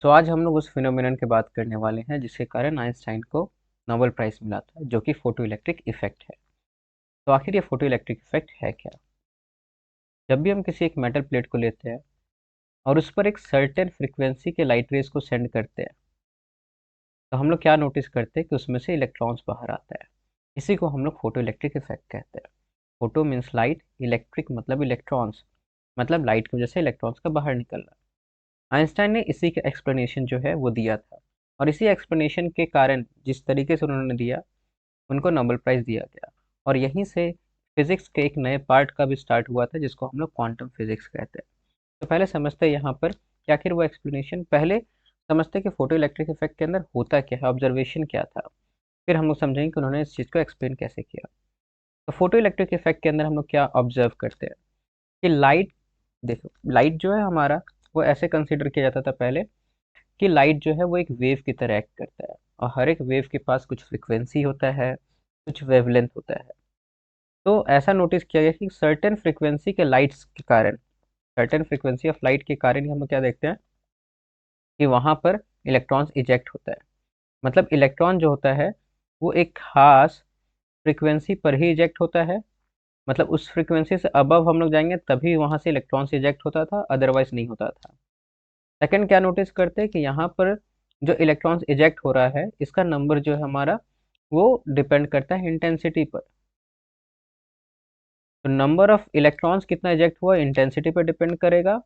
तो आज हम लोग उस फिनोमिनन की बात करने वाले हैं जिसके कारण आइंस्टाइन को नोबेल प्राइज मिला था, जो कि फोटो इलेक्ट्रिक इफेक्ट है। तो आखिर ये फोटो इलेक्ट्रिक इफेक्ट है क्या? जब भी हम किसी एक मेटल प्लेट को लेते हैं और उस पर एक सर्टेन फ्रीक्वेंसी के लाइट रेज को सेंड करते हैं, तो हम लोग क्या नोटिस करते हैं कि उसमें से इलेक्ट्रॉन्स बाहर आता है। इसी को हम लोग फोटो इलेक्ट्रिक इफेक्ट कहते हैं। फोटो मीन्स लाइट, इलेक्ट्रिक मतलब इलेक्ट्रॉन्स, मतलब लाइट की वजह से इलेक्ट्रॉन्स का बाहर निकलना। आइंस्टाइन ने इसी का एक्सप्लेनेशन जो है वो दिया था, और इसी एक्सप्लेनेशन के कारण जिस तरीके से उन्होंने दिया, उनको नोबेल प्राइज दिया गया। और यहीं से फिजिक्स के एक नए पार्ट का भी स्टार्ट हुआ था, जिसको हम लोग क्वांटम फिजिक्स कहते हैं। तो पहले समझते हैं यहाँ पर कि आखिर वो एक्सप्लेनेशन, पहले समझते हैं कि फोटो इलेक्ट्रिक इफेक्ट के अंदर होता क्या है, ऑब्जर्वेशन क्या था। फिर हम लोग समझेंगे कि उन्होंने इस चीज़ को एक्सप्लेन कैसे किया। तो फोटो इलेक्ट्रिक इफेक्ट के अंदर हम लोग क्या ऑब्जर्व करते हैं कि लाइट, देखो लाइट जो है हमारा, वो ऐसे कंसिडर किया जाता था पहले कि लाइट जो है वो एक वेव की तरह एक्ट करता है, और हर एक वेव के पास कुछ फ्रिक्वेंसी होता है, कुछ वेवलेंथ होता है। तो ऐसा नोटिस किया गया कि सर्टेन फ्रिक्वेंसी के लाइट्स के कारण, सर्टेन फ्रिक्वेंसी ऑफ लाइट के कारण ही हम क्या देखते हैं कि वहां पर इलेक्ट्रॉन्स इजेक्ट होता है। मतलब इलेक्ट्रॉन जो होता है वो एक खास फ्रिक्वेंसी पर ही इजेक्ट होता है। मतलब उस फ्रिक्वेंसी से अबव हम लोग जाएंगे तभी वहां से इलेक्ट्रॉन्स इजेक्ट होता था, अदरवाइज नहीं होता था। सेकंड क्या नोटिस करते हैं कि यहाँ पर जो इलेक्ट्रॉन्स इजेक्ट हो रहा है, इसका नंबर जो है हमारा, वो डिपेंड करता है इंटेंसिटी पर। तो नंबर ऑफ इलेक्ट्रॉन्स कितना इजेक्ट हुआ इंटेंसिटी पर डिपेंड करेगा,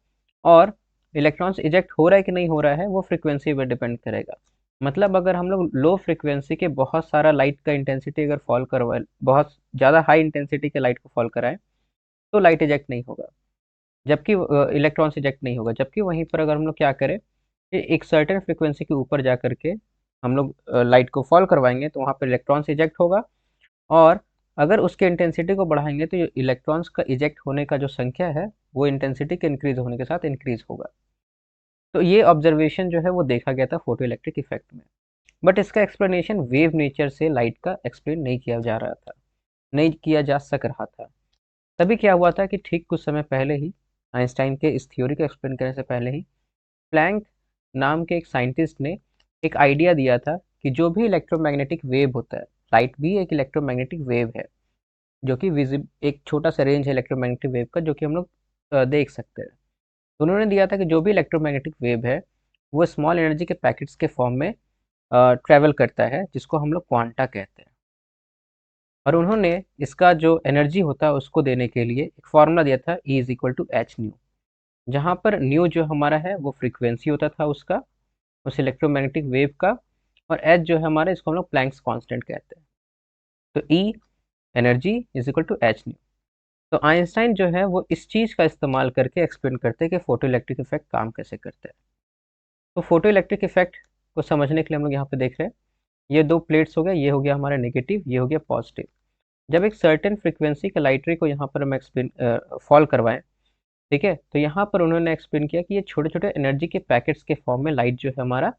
और इलेक्ट्रॉन्स इजेक्ट हो रहा है कि नहीं हो रहा है वो फ्रीक्वेंसी पर डिपेंड करेगा। मतलब अगर हम लोग लो फ्रीक्वेंसी के बहुत सारा लाइट का इंटेंसिटी अगर फॉल करवाए, बहुत ज़्यादा हाई इंटेंसिटी के लाइट को फॉल कराएं, तो लाइट इजेक्ट नहीं होगा, जबकि इलेक्ट्रॉन्स इजेक्ट नहीं होगा। जबकि वहीं पर अगर हम लोग क्या करें कि एक सर्टेन फ्रीक्वेंसी के ऊपर जा करके हम लोग लाइट को फॉल करवाएंगे, तो वहाँ पर इलेक्ट्रॉन्स इजेक्ट होगा। और अगर उसके इंटेंसिटी को बढ़ाएंगे तो इलेक्ट्रॉन्स का इजेक्ट होने का जो संख्या है, वो इंटेंसिटी के इंक्रीज होने के साथ इंक्रीज होगा। तो ये ऑब्जर्वेशन जो है वो देखा गया था फोटो इलेक्ट्रिक इफेक्ट में। बट इसका एक्सप्लेनेशन वेव नेचर से लाइट का एक्सप्लेन नहीं किया जा रहा था, नहीं किया जा सक रहा था। तभी क्या हुआ था कि ठीक कुछ समय पहले ही, आइंस्टाइन के इस थ्योरी को एक्सप्लेन करने से पहले ही, प्लैंक नाम के एक साइंटिस्ट ने एक आइडिया दिया था कि जो भी इलेक्ट्रोमैग्नेटिक वेव होता है, लाइट भी एक इलेक्ट्रोमैग्नेटिक वेव है, जो कि विजिब एक छोटा सा रेंज है इलेक्ट्रोमैग्नेटिक वेव का, जो कि हम लोग देख सकते हैं। तो उन्होंने दिया था कि जो भी इलेक्ट्रोमैग्नेटिक वेव है, वो स्मॉल एनर्जी के पैकेट्स के फॉर्म में ट्रेवल करता है, जिसको हम लोग क्वांटा कहते हैं। और उन्होंने इसका जो एनर्जी होता है उसको देने के लिए एक फॉर्मूला दिया था, E is equal to h nu, जहाँ पर न्यू जो हमारा है वो फ्रीक्वेंसी होता था उसका, उस इलेक्ट्रोमैग्नेटिक वेव का, और एच जो है हमारा, इसको हम लोग प्लैंक्स कांस्टेंट कहते हैं। तो E energy is equal to h nu. तो आइंस्टाइन जो है वो इस चीज़ का इस्तेमाल करके एक्सप्लेन करते हैं कि फोटो इलेक्ट्रिक इफेक्ट काम कैसे करते हैं। तो फोटो इलेक्ट्रिक इफेक्ट को समझने के लिए हम लोग यहाँ पे देख रहे हैं, ये दो प्लेट्स हो गए, ये हो गया हमारा नेगेटिव, ये हो गया पॉजिटिव। जब एक सर्टेन फ्रीक्वेंसी के लाइट रे को यहाँ पर हम एक्सप्लेन फॉल करवाएं, ठीक है, तो यहाँ पर उन्होंने एक्सप्लेन किया कि ये छोटे छोटे एनर्जी के पैकेट्स के फॉर्म में लाइट जो है हमारा,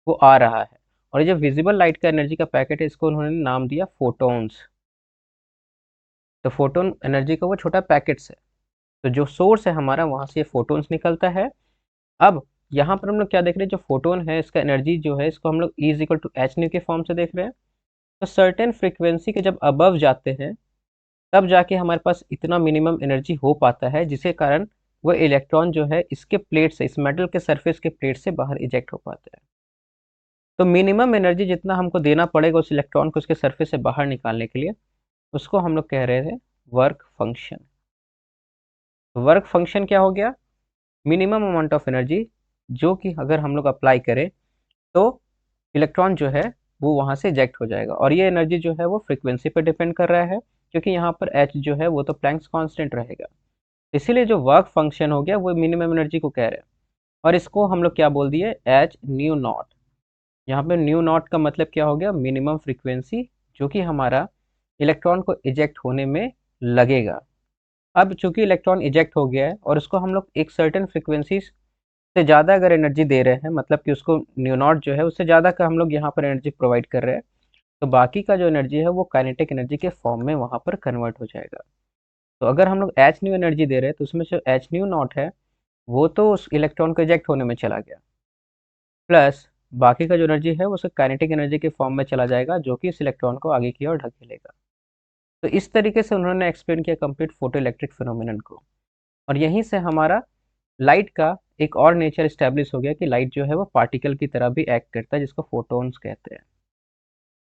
वो आ रहा है। और ये जो विजिबल लाइट का एनर्जी का पैकेट है, इसको उन्होंने नाम दिया फोटॉन्स। तो फोटोन एनर्जी का वो छोटा पैकेट्स है। तो जो सोर्स है हमारा, वहां से ये फोटोन्स निकलता है। अब यहाँ पर हम लोग क्या देख रहे हैं, जो फोटोन है इसका एनर्जी जो है, इसको हम लोग E is equal to h nu के फॉर्म से देख रहे हैं। तो सर्टेन फ्रीक्वेंसी के जब अबव जाते हैं, तब जाके हमारे पास इतना मिनिमम एनर्जी हो पाता है, जिसके कारण वो इलेक्ट्रॉन जो है इसके प्लेट से, इस मेटल के सरफेस के प्लेट से बाहर इजेक्ट हो पाते हैं। तो मिनिमम एनर्जी जितना हमको देना पड़ेगा उस इलेक्ट्रॉन को उसके सरफेस से बाहर निकालने के लिए, उसको हम लोग कह रहे थे वर्क फंक्शन। वर्क फंक्शन क्या हो गया? मिनिमम अमाउंट ऑफ एनर्जी, जो कि अगर हम लोग अप्लाई करें तो इलेक्ट्रॉन जो है वो वहां से इजेक्ट हो जाएगा। और ये एनर्जी जो है वो फ्रीक्वेंसी पर डिपेंड कर रहा है, क्योंकि यहाँ पर एच जो है वो तो प्लैंक्स कांस्टेंट रहेगा। इसीलिए जो वर्क फंक्शन हो गया वो मिनिमम एनर्जी को कह रहे हैं। और इसको हम लोग क्या बोल दिए, एच न्यू नॉट। यहाँ पे न्यू नॉट का मतलब क्या हो गया, मिनिमम फ्रीक्वेंसी, जो कि हमारा इलेक्ट्रॉन को इजेक्ट होने में लगेगा। अब चूंकि इलेक्ट्रॉन इजेक्ट हो गया है और उसको हम लोग एक सर्टेन फ्रीक्वेंसी से ज़्यादा अगर एनर्जी दे रहे हैं, मतलब कि उसको न्यू नॉट जो है उससे ज़्यादा का हम लोग यहाँ पर एनर्जी प्रोवाइड कर रहे हैं, तो बाकी का जो एनर्जी है वो काइनेटिक एनर्जी के फॉर्म में वहाँ पर कन्वर्ट हो जाएगा। तो अगर हम लोग एच न्यू एनर्जी दे रहे हैं, तो उसमें जो एच न्यू नॉट है, वो तो उस इलेक्ट्रॉन को इजेक्ट होने में चला गया। प्लस बाकी का जो एनर्जी है वो उसका काइनेटिक एनर्जी के फॉर्म में चला जाएगा, जो कि इस इलेक्ट्रॉन को आगे की ओर ढकेलेगा। तो इस तरीके से उन्होंने एक्सप्लेन किया कंप्लीट फोटो इलेक्ट्रिक फिनोमिनन को। और यहीं से हमारा लाइट का एक और नेचर इस्टेब्लिश हो गया कि लाइट जो है वो पार्टिकल की तरह भी एक्ट करता है, जिसको फोटॉन्स कहते हैं।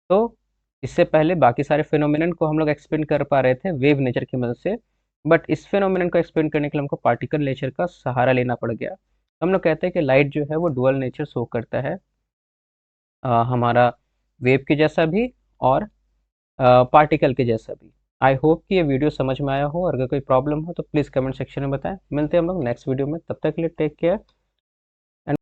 तो इससे पहले बाकी सारे फिनोमिनन को हम लोग एक्सप्लेन कर पा रहे थे वेव नेचर की मदद से, बट इस फिनोमिनन को एक्सप्लेन करने के लिए हमको पार्टिकल नेचर का सहारा लेना पड़ गया। हम लोग कहते हैं कि लाइट जो है वो डुअल नेचर शो करता है, हमारा वेव के जैसा भी और पार्टिकल के जैसा भी। आई होप कि ये वीडियो समझ में आया हो, और अगर कोई प्रॉब्लम हो तो प्लीज़ कमेंट सेक्शन में बताएं। मिलते हैं हम लोग नेक्स्ट वीडियो में, तब तक के लिए टेक केयर।